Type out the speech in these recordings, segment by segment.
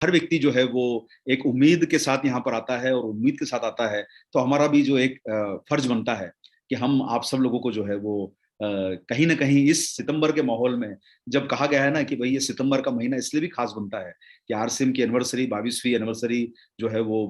हर व्यक्ति जो है वो एक उम्मीद के साथ यहाँ पर आता है और उम्मीद के साथ आता है, तो हमारा भी जो एक फर्ज बनता है कि हम आप सब लोगों को जो है वो कहीं ना कहीं इस सितंबर के माहौल में, जब कहा गया है ना कि भाई ये सितंबर का महीना इसलिए भी खास बनता है कि आरसीएम की एनिवर्सरी 22वीं एनिवर्सरी जो है वो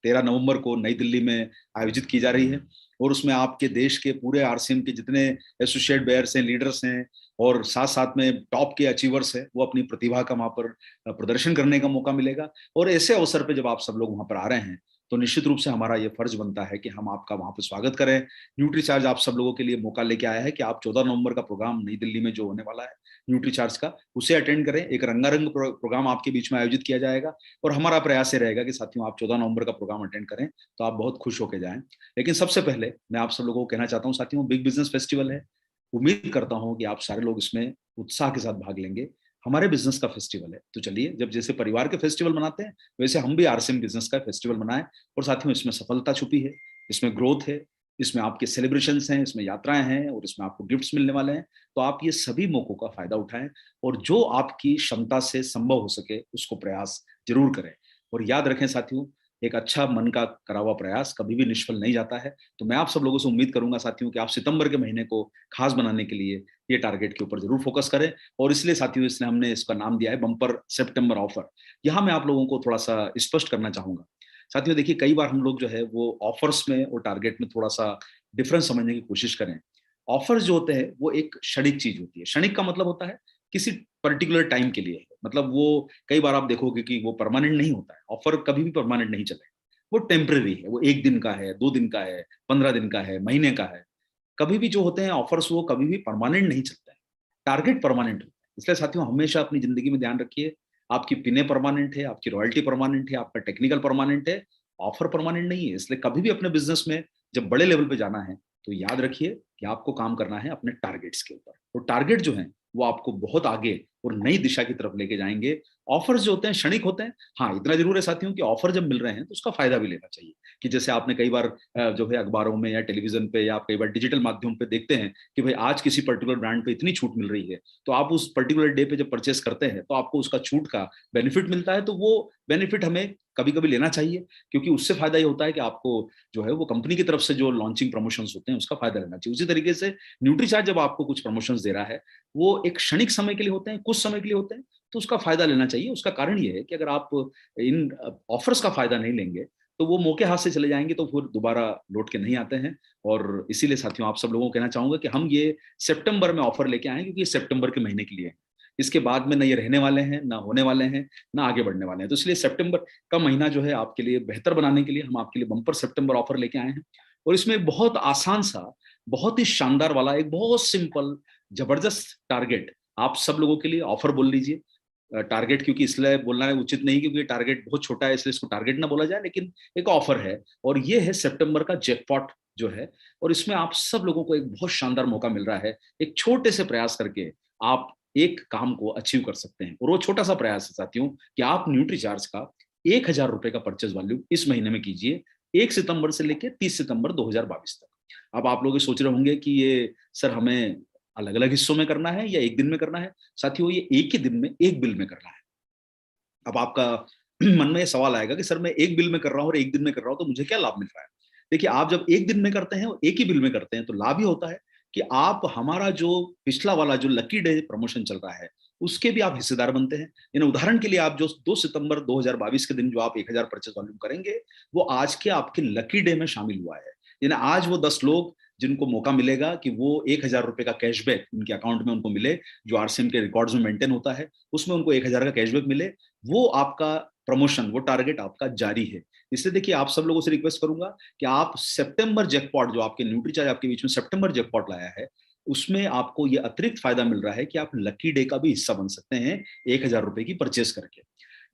13 नवंबर को नई दिल्ली में आयोजित की जा रही है। और उसमें आपके देश के पूरे आरसीएम के जितने एसोसिएट बेयर्स हैं, लीडर्स हैं और साथ साथ में टॉप के अचीवर्स है, वो अपनी प्रतिभा का वहां पर प्रदर्शन करने का मौका मिलेगा। और ऐसे अवसर पे जब आप सब लोग वहां पर आ रहे हैं तो निश्चित रूप से हमारा ये फर्ज बनता है कि हम आपका वहां पर स्वागत करें। न्यूट्रीचार्ज आप सब लोगों के लिए मौका लेके आया है कि आप 14 नवंबर का प्रोग्राम नई दिल्ली में जो होने वाला है न्यूट्रीचार्ज का, उसे अटेंड करें। एक रंगारंग प्रोग्राम आपके बीच में आयोजित किया जाएगा और हमारा प्रयास ये रहेगा कि साथियों आप 14 नवंबर का प्रोग्राम अटेंड करें तो आप बहुत खुश होकर जाएं। लेकिन सबसे पहले मैं आप सब लोगों को कहना चाहता हूँ साथियों, बिग बिजनेस फेस्टिवल है। उम्मीद करता हूँ कि आप सारे लोग इसमें उत्साह के साथ भाग लेंगे। हमारे बिजनेस का फेस्टिवल है, तो चलिए जब जैसे परिवार के फेस्टिवल मनाते हैं वैसे हम भी आरसीएम बिजनेस का फेस्टिवल मनाएं। और साथियों इसमें सफलता छुपी है, इसमें ग्रोथ है, इसमें आपके सेलिब्रेशंस हैं, इसमें यात्राएं हैं और इसमें आपको गिफ्ट्स मिलने वाले हैं। तो आप ये सभी मौकों का फायदा उठाएं और जो आपकी क्षमता से संभव हो सके उसको प्रयास जरूर करें। और याद रखें साथियों, एक अच्छा मन का करा हुआ प्रयास कभी भी निष्फल नहीं जाता है। तो मैं आप सब लोगों से उम्मीद करूंगा साथियों कि आप सितंबर के महीने को खास बनाने के लिए ये टारगेट के ऊपर जरूर फोकस करें। और इसलिए साथियों इसलिए हमने इसका नाम दिया है बम्पर सितंबर ऑफर। यहाँ मैं आप लोगों को थोड़ा सा स्पष्ट करना चाहूंगा साथियों। देखिए कई बार हम लोग जो है वो ऑफर्स में और टारगेट में थोड़ा सा डिफरेंस समझने की कोशिश करें। ऑफर्स जो होते हैं वो एक क्षणिक चीज होती है। क्षणिक का मतलब होता है किसी पर्टिकुलर टाइम के लिए, मतलब वो कई बार आप देखोगे कि वो परमानेंट नहीं होता है। ऑफर कभी भी परमानेंट नहीं चलेगा, वो टेम्पररी है। वो 1 दिन का है, 2 दिन का है, 15 दिन का है, महीने का है। कभी भी जो होते हैं ऑफर्स वो कभी भी परमानेंट नहीं चलते हैं। टारगेट परमानेंट होता है। इसलिए साथियों हमेशा अपनी जिंदगी में ध्यान रखिए, आपकी पिने परमानेंट है, आपकी रॉयल्टी परमानेंट है, आपका टेक्निकल परमानेंट है, ऑफर परमानेंट नहीं है। इसलिए कभी भी अपने बिजनेस में जब बड़े लेवल पे जाना है तो याद रखिए कि आपको काम करना है अपने टारगेट्स के ऊपर। और टारगेट जो है वो आपको बहुत आगे और नई दिशा की तरफ लेके जाएंगे। ऑफर्स जो होते हैं क्षणिक होते हैं। हाँ इतना जरूर है साथियों कि ऑफर जब मिल रहे हैं तो उसका फायदा भी लेना चाहिए। कि जैसे आपने कई बार जो है अखबारों में या टेलीविजन पे या आप कई बार डिजिटल माध्यम पे देखते हैं कि भाई आज किसी पर्टिकुलर ब्रांड पे इतनी छूट मिल रही है, तो आप उस पर्टिकुलर डे पे जब परचेस करते हैं तो आपको उसका छूट का बेनिफिट मिलता है। तो वो बेनिफिट हमें कभी कभी लेना चाहिए, क्योंकि उससे फायदा ये होता है कि आपको जो है वो कंपनी की तरफ से जो लॉन्चिंग प्रमोशंस होते हैं उसका फायदा लेना चाहिए। उसी तरीके से न्यूट्रीचार्ज जब आपको कुछ प्रमोशंस दे रहा है वो एक क्षणिक समय के लिए होते हैं, कुछ समय के लिए होते हैं, तो उसका फायदा लेना चाहिए। उसका कारण ये है कि अगर आप इन ऑफर्स का फायदा नहीं लेंगे तो वो मौके हाथ से चले जाएंगे, तो फिर दोबारा लौट के नहीं आते हैं। और इसीलिए साथियों आप सब लोगों को कहना चाहूंगा कि हम ये सितंबर में ऑफर लेके आए क्योंकि ये सितंबर के महीने के लिए है। इसके बाद में ना ये रहने वाले हैं, ना होने वाले हैं, ना आगे बढ़ने वाले हैं। तो इसलिए सितंबर का महीना जो है आपके लिए बेहतर बनाने के लिए हम आपके लिए बम्पर सितंबर ऑफर लेके आए हैं। और इसमें बहुत आसान सा, बहुत ही शानदार वाला, एक बहुत सिंपल जबरदस्त टारगेट आप सब लोगों के लिए ऑफर बोल लीजिए। टारगेट क्योंकि इसलिए बोलना है उचित नहीं क्योंकि टारगेट बहुत छोटा है इसलिए इसको टारगेट ना बोला जाए, लेकिन एक ऑफर है। और ये है सितंबर का जैकपॉट जो है। और इसमें आप सब लोगों को एक बहुत शानदार मौका मिल रहा है। एक छोटे से प्रयास करके आप एक काम को अचीव कर सकते हैं। और वो छोटा सा प्रयास है साथियों कि आप न्यूट्रीचार्ज का 1,000 रुपए का परचेज वैल्यू इस महीने में कीजिए, 1 सितंबर से लेकर 30 सितंबर 2022 तक। अब आप लोग सोच रहे होंगे कि ये सर हमें अलग अलग हिस्सों में करना है या एक दिन में करना है। साथियों ये एक ही दिन में एक बिल में करना है। अब आपका मन में सवाल आएगा कि सर मैं एक बिल में कर रहा हूँ और एक दिन में कर रहा हूँ तो मुझे क्या लाभ मिल रहा है। देखिए आप जब एक दिन में करते हैं और एक ही बिल में करते हैं तो लाभ ही होता है कि आप हमारा जो पिछला वाला जो लकी डे प्रमोशन चल रहा है उसके भी आप हिस्सेदार बनते हैं। यानी उदाहरण के लिए आप जो 2 सितंबर 2022 के दिन जो आप 1,000 परचेज वॉल्यूम करेंगे वो आज के आपके लकी डे में शामिल हुआ है। यानी आज वो 10 लोग जिनको मौका मिलेगा कि वो 1,000 रुपए का कैशबैक उनके अकाउंट में उनको मिले, जो आरसीएम के रिकॉर्ड्स में मेंटेन होता है उसमें उनको 1,000 का कैशबैक मिले, वो आपका प्रमोशन, वो टारगेट आपका जारी है। इसलिए देखिए आप सब लोगों से रिक्वेस्ट करूंगा कि आप सितंबर जैकपॉट जो आपके न्यूट्रीचार्ज आपके बीच में सितंबर जैकपॉट लाया है उसमें आपको ये अतिरिक्त फायदा मिल रहा है कि आप लकी डे का भी हिस्सा बन सकते हैं 1,000 रुपए की परचेस करके।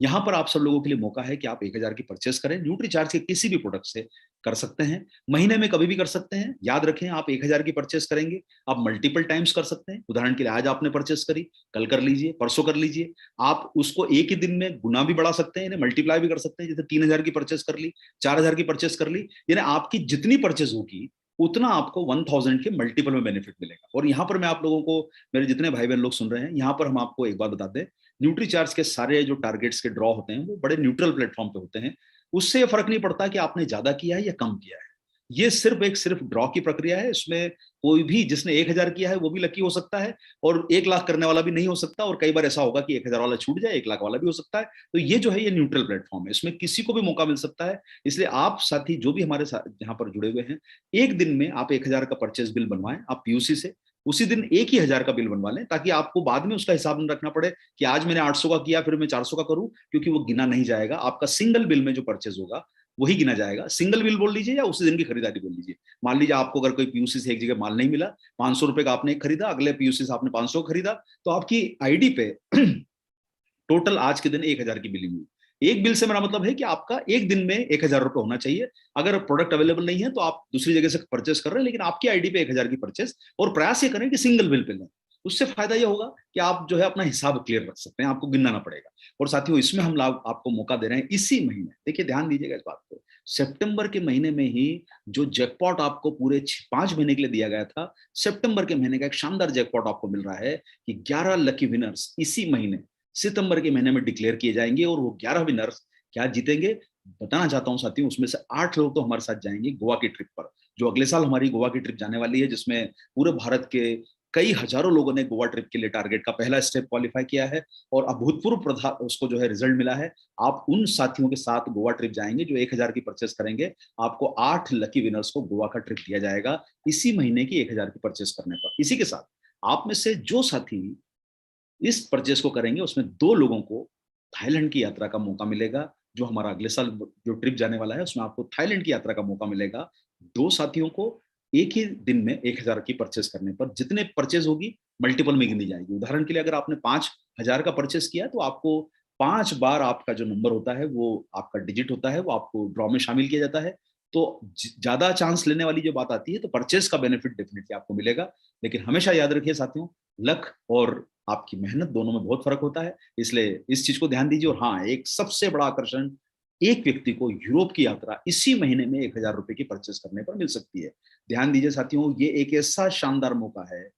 यहाँ पर आप सब लोगों के लिए मौका है कि आप 1,000 की परचेस करें, न्यूट्रीचार्ज के किसी भी प्रोडक्ट से कर सकते हैं, महीने में कभी भी कर सकते हैं। याद रखें आप 1,000 की परचेस करेंगे आप मल्टीपल टाइम्स कर सकते हैं। उदाहरण के लिए आज आपने परचेस करी, कल कर लीजिए, परसों कर लीजिए। आप उसको एक ही दिन में गुना भी बढ़ा सकते हैं, मल्टीप्लाई भी कर सकते हैं। जैसे 3,000 की परचेस कर ली, 4,000 की परचेस कर ली, यानी आपकी जितनी परचेस होगी उतना आपको 1,000 के मल्टीपल में बेनिफिट मिलेगा। और यहाँ पर मैं आप लोगों को, मेरे जितने भाई बहन लोग सुन रहे हैं, यहाँ पर हम आपको एक बात बता दें न्यूट्रीचार्ज के सारे जो टारगेट्स के ड्रॉ होते हैं वो बड़े न्यूट्रल प्लेटफॉर्म पे होते हैं। उससे फर्क नहीं पड़ता कि आपने ज्यादा किया है या कम किया है। ये सिर्फ ड्रॉ की प्रक्रिया है। इसमें कोई भी जिसने 1,000 किया है वो भी लकी हो सकता है, और 1 लाख करने वाला भी नहीं हो सकता, और कई बार ऐसा होगा कि 1,000 वाला छूट जाए, 1 लाख वाला भी हो सकता है। तो ये जो है ये न्यूट्रल प्लेटफॉर्म है, इसमें किसी को भी मौका मिल सकता है। इसलिए आप साथी जो भी हमारे साथ यहाँ पर जुड़े हुए हैं, एक दिन में आप 1,000 का परचेस बिल बनवाएं आप पीयूसी से, उसी दिन एक ही 1,000 का बिल बनवा लें, ताकि आपको बाद में उसका हिसाब नहीं रखना पड़े कि आज मैंने 800 का किया फिर मैं 400 का करूं, क्योंकि वो गिना नहीं जाएगा। आपका सिंगल बिल में जो परचेज होगा वही गिना जाएगा। सिंगल बिल बोल लीजिए या उसी दिन की खरीदारी बोल लीजिए। मान लीजिए आपको अगर कोई पीयूसी से एक जगह माल नहीं मिला, 500 रुपए का आपने खरीदा, अगले पीयूसी से आपने 500 खरीदा, तो आपकी आईडी पे टोटल आज के दिन 1,000 की बिलिंग हुई। एक बिल से मेरा मतलब है कि आपका एक दिन में 1,000 रुपए होना चाहिए। अगर प्रोडक्ट अवेलेबल नहीं है तो आप दूसरी जगह से परचेस कर रहे हैं, लेकिन आपकी आईडी पे 1,000 की परचेस, और प्रयास ये करें कि सिंगल बिल पे लें। उससे फायदा यह होगा कि आप जो है अपना हिसाब क्लियर रख सकते हैं, आपको गिनना ना पड़ेगा। और साथियों, इसमें हम लाभ आपको मौका दे रहे हैं इसी महीने। देखिए, ध्यान दीजिएगा इस बात को, सितंबर के महीने में ही जो जैकपॉट आपको पूरे 5 महीने के लिए दिया गया था, सितंबर के महीने का एक शानदार जैकपॉट आपको मिल रहा है कि 11 लकी विनर्स इसी महीने सितंबर के महीने में डिक्लेयर किए जाएंगे। और वो 11 विनर्स क्या जीतेंगे बताना चाहता हूं साथियों। उसमें से 8 लोग तो हमारे साथ जाएंगे गोवा की ट्रिप पर, जो अगले साल हमारी गोवा की ट्रिप जाने वाली है, जिसमें पूरे भारत के कई हजारों लोगों ने गोवा ट्रिप के लिए टारगेट का पहला स्टेप क्वालिफाई किया है, और अभूतपूर्व उसको जो है रिजल्ट मिला है। आप उन साथियों के साथ गोवा ट्रिप जाएंगे जो 1,000 की परचेस करेंगे। आपको 8 लकी विनर्स को गोवा का ट्रिप दिया जाएगा इसी महीने की 1,000 की परचेस करने पर। इसी के साथ आप में से जो साथी इस परचेस को करेंगे, उसमें 2 लोगों को थाईलैंड की यात्रा का मौका मिलेगा। जो हमारा अगले साल जो ट्रिप जाने वाला है उसमें आपको थाईलैंड की यात्रा का मौका मिलेगा। 2 साथियों को एक ही दिन में 1,000 की परचेस करने पर, जितने परचेस होगी मल्टीपल में गिनी जाएगी। उदाहरण के लिए अगर आपने 5,000 का परचेस किया तो आपको 5 बार आपका जो नंबर होता है, वो आपका डिजिट होता है, वो आपको ड्रॉ में शामिल किया जाता है। तो ज्यादा चांस लेने वाली जो बात आती है, तो परचेस का बेनिफिट डेफिनेटली आपको मिलेगा। लेकिन हमेशा याद रखिए साथियों, लक और आपकी मेहनत दोनों में बहुत फर्क होता है, इसलिए इस चीज को ध्यान दीजिए। और हाँ, एक सबसे बड़ा आकर्षण, एक व्यक्ति को यूरोप की यात्रा इसी महीने में 1,000 रुपए की परचेस करने पर मिल सकती है। ध्यान दीजिए साथियों, ये एक ऐसा शानदार मौका है।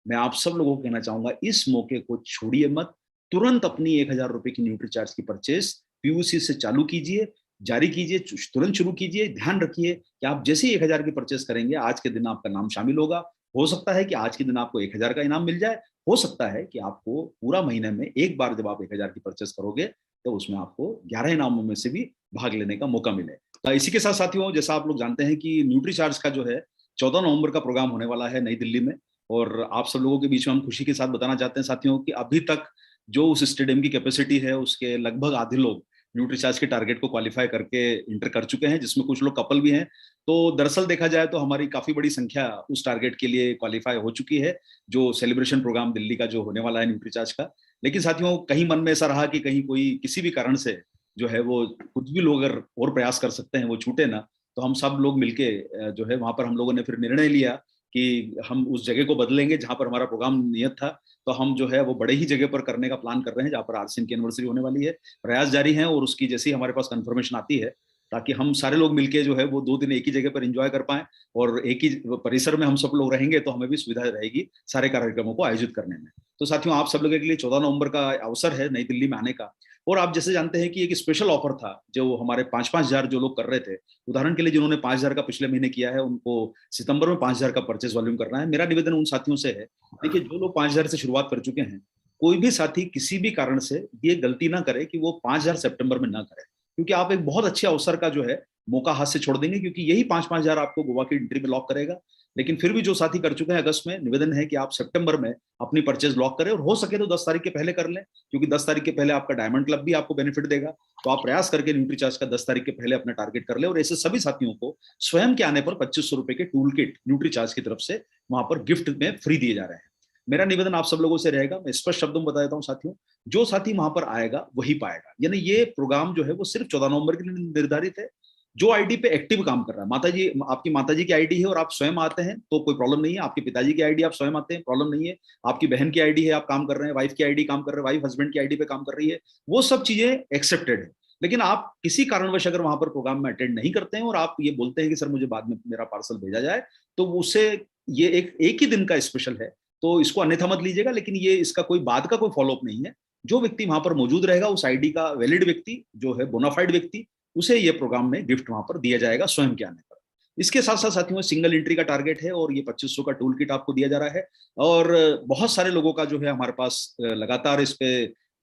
मैं आप सब लोगों को कहना चाहूंगा, इस मौके को छोड़िए मत। तुरंत अपनी 1,000 रुपए की न्यूट्रीचार्ज की परचेस पीयूसी से चालू कीजिए, जारी कीजिए, तुरंत शुरू कीजिए। ध्यान रखिए कि आप जैसे ही 1,000 की परचेस करेंगे, आज के दिन आपका नाम शामिल होगा। हो सकता है कि आज के दिन आपको 1,000 का इनाम मिल जाए, हो सकता है कि आपको पूरा महीने में एक बार जब आप 1,000 की परचेस करोगे तो उसमें आपको 11 इनामों में से भी भाग लेने का मौका मिले। तो इसी के साथ साथियों, जैसा आप लोग जानते हैं कि न्यूट्रीचार्ज का जो है 14 नवंबर का प्रोग्राम होने वाला है नई दिल्ली में। और आप सब लोगों के बीच में हम खुशी के साथ बताना चाहते हैं साथियों कि अभी तक जो उस स्टेडियम की कैपेसिटी है, उसके लगभग आधे लोग न्यूट्रीचार्ज के टारगेट को क्वालिफाई करके इंटर कर चुके हैं, जिसमें कुछ लोग कपल भी हैं। तो दरअसल देखा जाए तो हमारी काफी बड़ी संख्या उस टारगेट के लिए क्वालिफाई हो चुकी है, जो सेलिब्रेशन प्रोग्राम दिल्ली का जो होने वाला है न्यूट्रीचार्ज का। लेकिन साथियों, कहीं मन में ऐसा रहा कि कहीं कोई किसी भी कारण से जो है वो कुछ भी लोग अगर और प्रयास कर सकते हैं वो छूटे ना, तो हम सब लोग मिलके जो है वहां पर हम लोगों ने फिर निर्णय लिया कि हम उस जगह को बदलेंगे जहां पर हमारा प्रोग्राम नियत था। तो हम जो है वो बड़े ही जगह पर करने का प्लान कर रहे हैं, जहां पर आरसीएम की एनिवर्सरी होने वाली है। प्रयास जारी है, और उसकी जैसे ही हमारे पास कंफर्मेशन आती है, ताकि हम सारे लोग मिलके जो है वो 2 दिन एक ही जगह पर एंजॉय कर पाए, और एक ही परिसर में हम सब लोग रहेंगे, तो हमें भी सुविधा रहेगी सारे कार्यक्रमों को आयोजित करने में। तो साथियों, आप सब लोगों के लिए 14 नवंबर का अवसर है नई दिल्ली में आने का। और आप जैसे जानते हैं कि एक स्पेशल ऑफर था जो हमारे 5,000 जो लोग कर रहे थे, उदाहरण के लिए जिन्होंने 5,000 का पिछले महीने किया है, उनको सितंबर में 5,000 का परचेज वॉल्यूम करना है। मेरा निवेदन उन साथियों से है, देखिए जो लोग 5,000 से शुरुआत कर चुके हैं, कोई भी साथी किसी भी कारण से ये गलती ना करे कि वो 5,000 सितंबर में ना करे, क्योंकि आप एक बहुत अच्छे अवसर का जो है मौका हाथ से छोड़ देंगे, क्योंकि यही 5,000 आपको गोवा की एंट्री में लॉक करेगा। लेकिन फिर भी जो साथी कर चुके हैं अगस्त में, निवेदन है कि आप सितंबर में अपनी परचेज लॉक करें, और हो सके तो 10 तारीख के पहले कर लें, क्योंकि 10 तारीख के पहले आपका डायमंड क्लब भी आपको बेनिफिट देगा। तो आप प्रयास करके न्यूट्रीचार्ज का 10 तारीख के पहले अपना टारगेट कर ले। और ऐसे सभी साथियों को स्वयं के आने पर 2,500 रुपए के टूल किट न्यूट्रीचार्ज की तरफ से वहां पर गिफ्ट में फ्री दिए जा रहे हैं। मेरा निवेदन आप सब लोगों से रहेगा, मैं स्पष्ट शब्दों में बता देता हूं साथियों, जो साथी वहां पर आएगा वही पाएगा। यानी ये प्रोग्राम जो है वो सिर्फ 14 नवंबर के लिए निर्धारित है। जो आईडी पे एक्टिव काम कर रहा है, माताजी, आपकी माताजी की आईडी है और आप स्वयं आते हैं तो कोई प्रॉब्लम नहीं है। आपके पिताजी की आईडी आप स्वयं आते हैं, प्रॉब्लम नहीं है। आपकी बहन की आईडी है, आप काम कर रहे हैं, वाइफ की आईडी काम कर रहे हैं, वाइफ हस्बैंड की आईडी पे काम कर रही है, वो सब चीजें एक्सेप्टेड है। लेकिन आप किसी कारणवश अगर वहां पर प्रोग्राम में अटेंड नहीं करते हैं और आप ये बोलते हैं कि सर मुझे बाद में मेरा पार्सल भेजा जाए, तो उससे ये एक ही दिन का स्पेशल है, तो इसको अन्यथा मत लीजिएगा। लेकिन ये इसका कोई बाद का कोई फॉलोअप नहीं है। जो व्यक्ति वहां पर मौजूद रहेगा, उस आईडी का वैलिड व्यक्ति जो है, बोनाफाइड व्यक्ति, उसे ये प्रोग्राम में गिफ्ट वहां पर दिया जाएगा स्वयं के आने पर। इसके साथ साथ साथियों सिंगल एंट्री का टारगेट है और ये 2500 का टूल किट आपको दिया जा रहा है। और बहुत सारे लोगों का जो है हमारे पास लगातार इस पे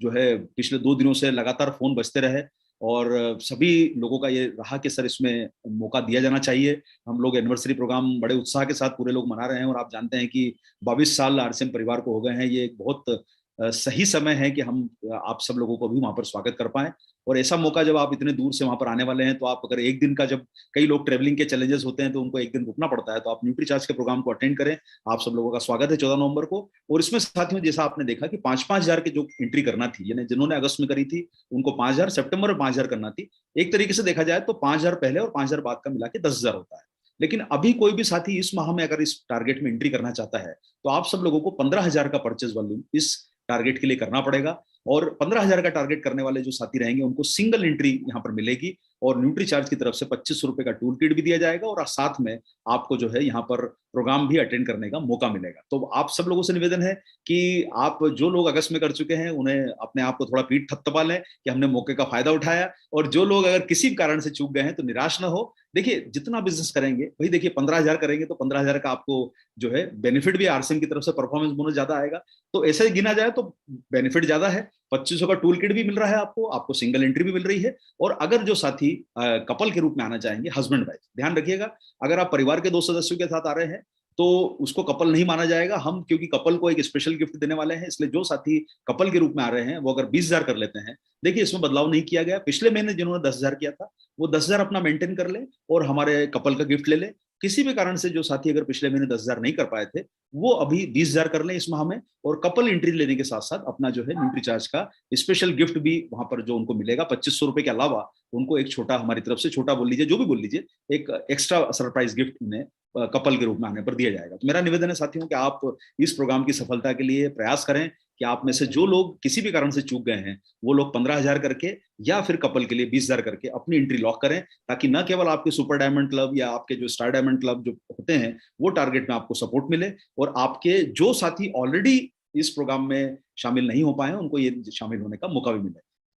जो है पिछले 2 दिनों से लगातार फोन बजते रहे, और सभी लोगों का ये रहा कि सर इसमें मौका दिया जाना चाहिए। हम लोग एनिवर्सरी प्रोग्राम बड़े उत्साह के साथ पूरे लोग मना रहे हैं, और आप जानते हैं कि 22 साल आरसीएम परिवार को हो गए हैं। ये एक बहुत सही समय है कि हम आप सब लोगों को भी वहां पर स्वागत कर पाए। और ऐसा मौका जब आप इतने दूर से वहां पर आने वाले हैं, तो आप अगर एक दिन का, जब कई लोग ट्रेवलिंग के चैलेंजेस होते हैं तो उनको एक दिन रुकना पड़ता है, तो आप न्यूट्रीचार्ज के प्रोग्राम को अटेंड करें। आप सब लोगों का स्वागत है 14 नवंबर को। और इसमें साथियों जैसा आपने देखा कि 5-5 हजार की जो एंट्री करना थी, यानी जिन्होंने अगस्त में करी थी उनको 5 हजार, सितंबर में 5 हजार करना थी। एक तरीके से देखा जाए तो 5 हजार पहले और 5 हजार बाद का मिला के 10 हजार होता है। लेकिन अभी कोई भी साथी इस माह में अगर इस टारगेट में एंट्री करना चाहता है, तो आप सब लोगों को 15 हजार का परचेज वॉल्यूम इस टारगेट के लिए करना पड़ेगा। और 15 हजार का टारगेट करने वाले जो साथी रहेंगे उनको सिंगल एंट्री यहाँ पर मिलेगी, और न्यूट्री चार्ज की तरफ से 2500 रुपए का टूल किट भी दिया जाएगा, और साथ में आपको जो है यहाँ पर प्रोग्राम भी अटेंड करने का मौका मिलेगा। तो आप सब लोगों से निवेदन है कि आप जो लोग अगस्त में कर चुके हैं उन्हें अपने आप को थोड़ा पीठ थपथपा लें कि हमने मौके का फायदा उठाया, और जो लोग अगर किसी कारण से चूक गए हैं तो निराश ना हो। देखिए जितना बिजनेस करेंगे भाई, देखिए 15 हजार करेंगे तो 15 हजार का आपको जो है बेनिफिट भी आरसीएम की तरफ से परफॉर्मेंस बोनस ज्यादा आएगा। तो ऐसा ही गिना जाए तो बेनिफिट ज्यादा है। 2500 का टूल किट भी मिल रहा है आपको सिंगल एंट्री भी मिल रही है। और अगर जो साथी कपल के रूप में आना चाहेंगे, हस्बैंड वाइफ, ध्यान रखिएगा, अगर आप परिवार के 2 सदस्यों के साथ आ रहे हैं तो उसको कपल नहीं माना जाएगा हम, क्योंकि कपल को एक स्पेशल गिफ्ट देने वाले हैं। इसलिए जो साथी कपल के रूप में आ रहे हैं वो अगर 20 हजार कर लेते हैं, देखिए इसमें बदलाव नहीं किया गया। पिछले महीने जिन्होंने 10 हजार किया था वो 10 हजार अपना मेंटेन कर ले और हमारे कपल का गिफ्ट ले ले। किसी भी कारण से जो साथी अगर पिछले महीने 10 हजार नहीं कर पाए थे, वो अभी 20 हजार कर लें इस माह में, और कपल एंट्री लेने के साथ साथ अपना जो है न्यूट्री चार्ज का स्पेशल गिफ्ट भी वहां पर जो उनको मिलेगा 2500 रुपए के अलावा, उनको एक छोटा, हमारी तरफ से छोटा बोल लीजिए, जो भी बोल लीजिए, एक एक्स्ट्रा सरप्राइज गिफ्ट उन्हें कपल के रूप में आने पर दिया जाएगा। तो मेरा निवेदन है साथियों कि आप इस प्रोग्राम की सफलता के लिए प्रयास करें कि आप में से जो लोग किसी भी कारण से चूक गए हैं, वो लोग 15 हजार करके या फिर कपल के लिए 20 हजार करके अपनी एंट्री लॉक करें, ताकि न केवल आपके सुपर डायमंड क्लब या आपके जो स्टार डायमंड क्लब जो होते हैं वो टारगेट में आपको सपोर्ट मिले, और आपके जो साथी ऑलरेडी इस प्रोग्राम में शामिल नहीं हो पाए उनको ये शामिल होने का मौका भी मिले।